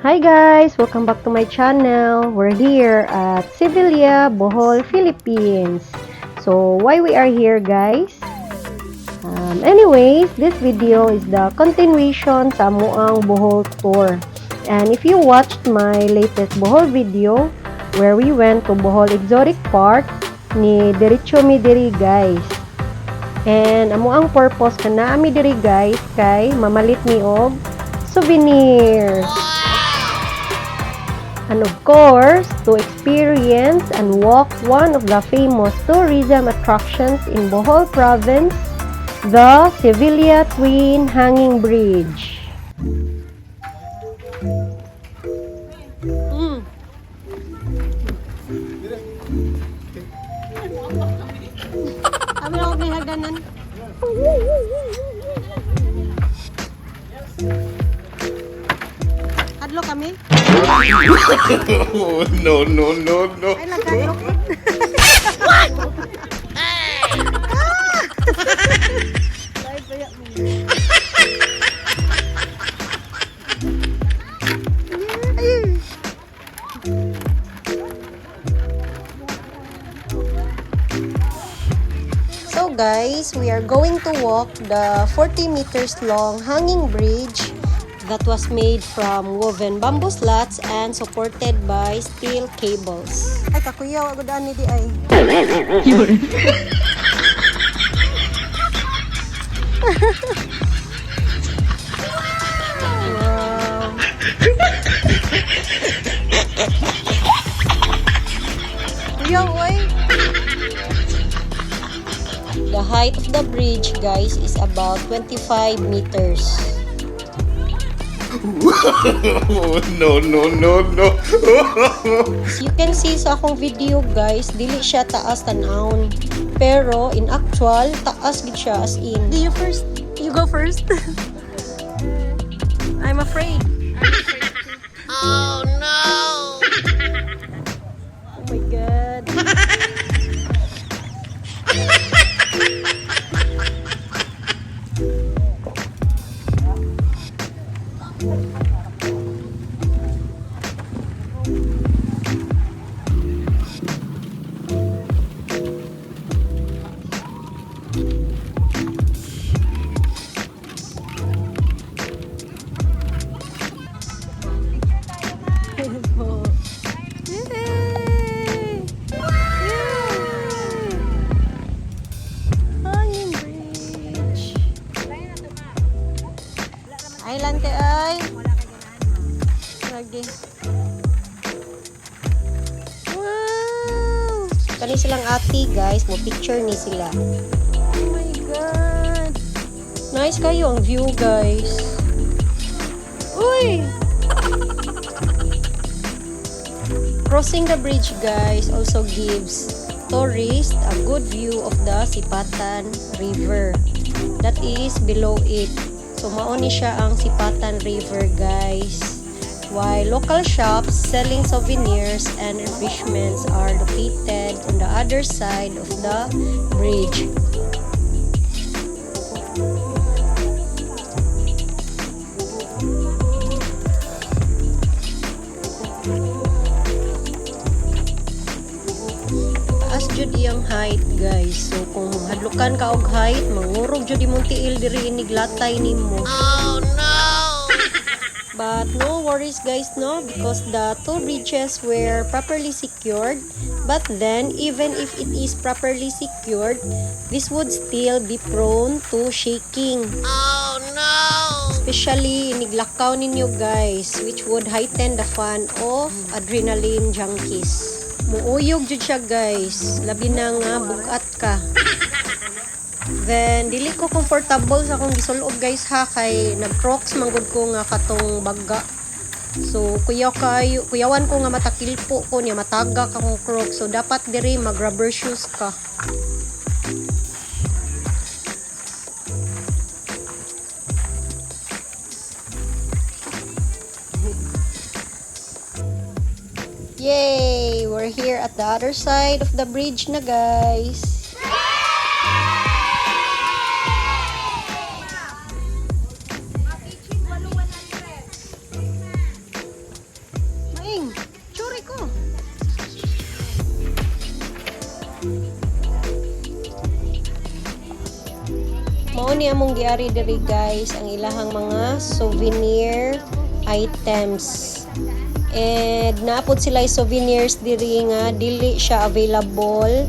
Hi guys! Welcome back to my channel. We're here at Sevilla, Bohol, Philippines. So, why we are here guys? Anyways, this video is the continuation sa amuang Bohol tour. And if you watched my latest Bohol video, where we went to Bohol Exotic Park, ni Diretso mi diri guys. And amuang purpose ka na mi diri guys kay mamalit mi og souvenirs. And of course, to experience and walk one of the famous tourism attractions in Bohol Province, the Sevilla Twin Hanging Bridge. Kami ako may hagdanan. Hadlo kami? No. Ay, nagkadlok. So guys, we are going to walk the 40 meters long hanging bridge that was made from woven bamboo slats and supported by steel cables. Ay, kakuyaw, agudaan ni di ay. Wow. Kuyaw, oy. The height of the bridge, guys, is about 25 meters. No. As you can see sa akong video, guys, dili siya taas tanawon. Pero in actual, taas gid siya as in. Do you first? You go first. I'm afraid. Oh no! Oh my god. Island kay ay. Lagi. Wow! Kani silang ati guys, mo picture ni sila. Oh my god. Nice kayo ang view guys. Uy! Crossing the bridge guys also gives tourists a good view of the Sipatan River that is below it. So, mauni siya ang Sipatan River, guys. While local shops selling souvenirs and refreshments are located on the other side of the bridge. Taas jud iyang height guys. So kung hadlukan ka og height, mangurog jud imong tiil diri inig latay nimo. Oh no. But no worries guys no, because the two bridges were properly secured. But then even if it is properly secured, this would still be prone to shaking. Oh no. Especially iniglakaw ninyo guys, which would heighten the fun of adrenaline junkies. Muuyog jud siya guys, labi na nga bugat ka. Then dili ko comfortable sa akong gisulod guys ha, kay nag-crocs manggod ko nga katong baga. So kuyawan ko nga matakilpo ko niya, matagak akong crocs. So dapat diri mag rubber shoes ka. Yay! We're here at the other side of the bridge na guys. mao ni among giari diri guys ang ilahang mga souvenir items. And naapod sila souvenirs diri nga dili siya available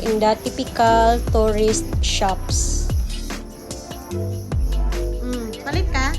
in the typical tourist shops. Palit ka?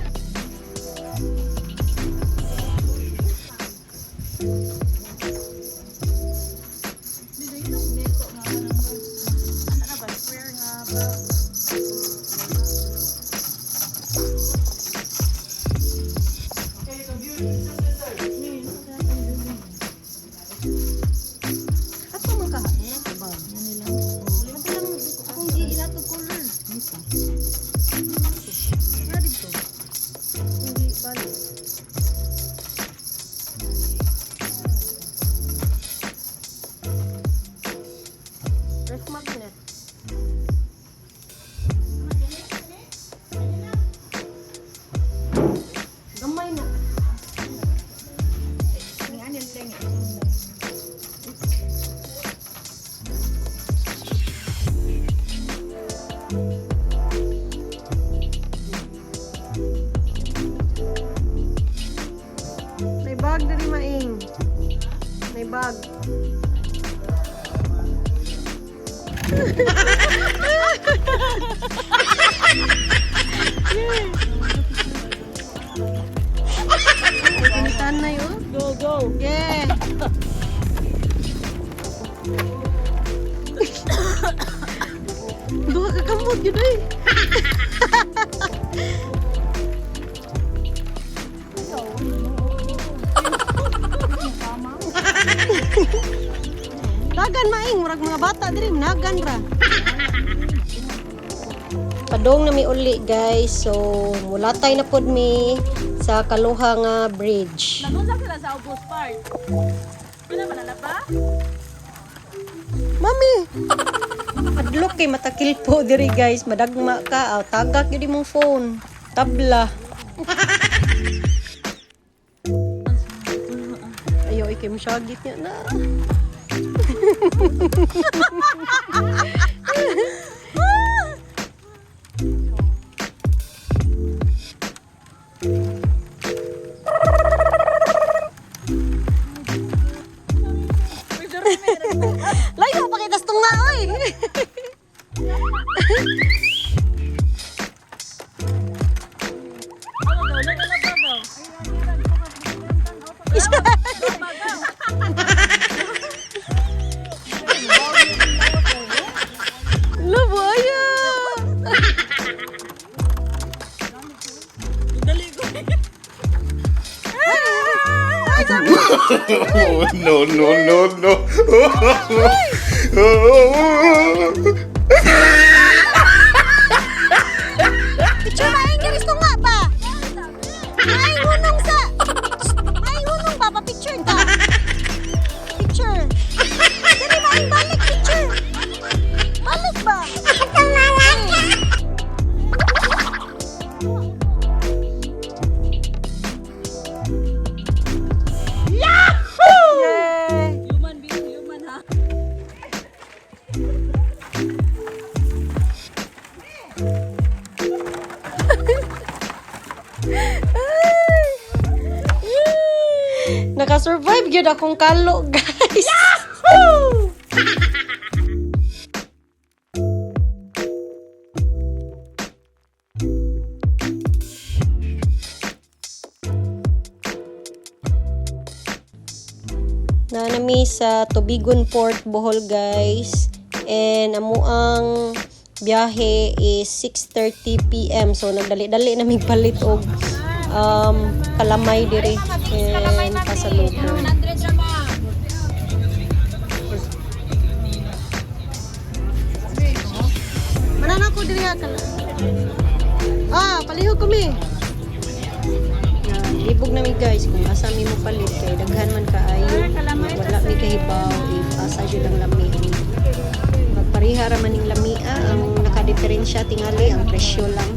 Magnet. Gamay na. May bag dari maing. May bag. Pinitan na yun. Go, go. Yeah. Duha ka kamot yun eh. Dagan maing, murag mga bata diri nagan ra. Padong na mi uli guys. So mulatay na pod mi sa Kaluha nga bridge. Nagunsa sila sa August Park. Ano ba nalaba? Mami. Adlok kay matakil po diri guys. Madagma ka. Tagak yun mong phone. Tabla. Ayaw ikay masyagit niya na. Layo pa kay tastung nga oy. Labaya. Oh, no, no, no, no. Picture maing garis to nga pa. Maing hunong sa. Maing hunong pa pa picture ta. Picture. Dali maing balik picture. Balik ba? Yahoo! Yay! Human being human ha. Naka-survive gyud akong kalo, guys. Yahoo! Nanami sa Tubigon Port, Bohol, guys. And amo ang biyahe is 6:30 PM. So nagdali-dali naming palit og kalamay diri and pasalubong. Manan ako diri kala. Palihog kami. Libog na mi guys kung asa mi mo palit kay daghan man kaayo. Wala mi kahibaw if asa jud ang lami. Magpareha ra man ning lamia ang nakadiferensya tingali ang presyo lang.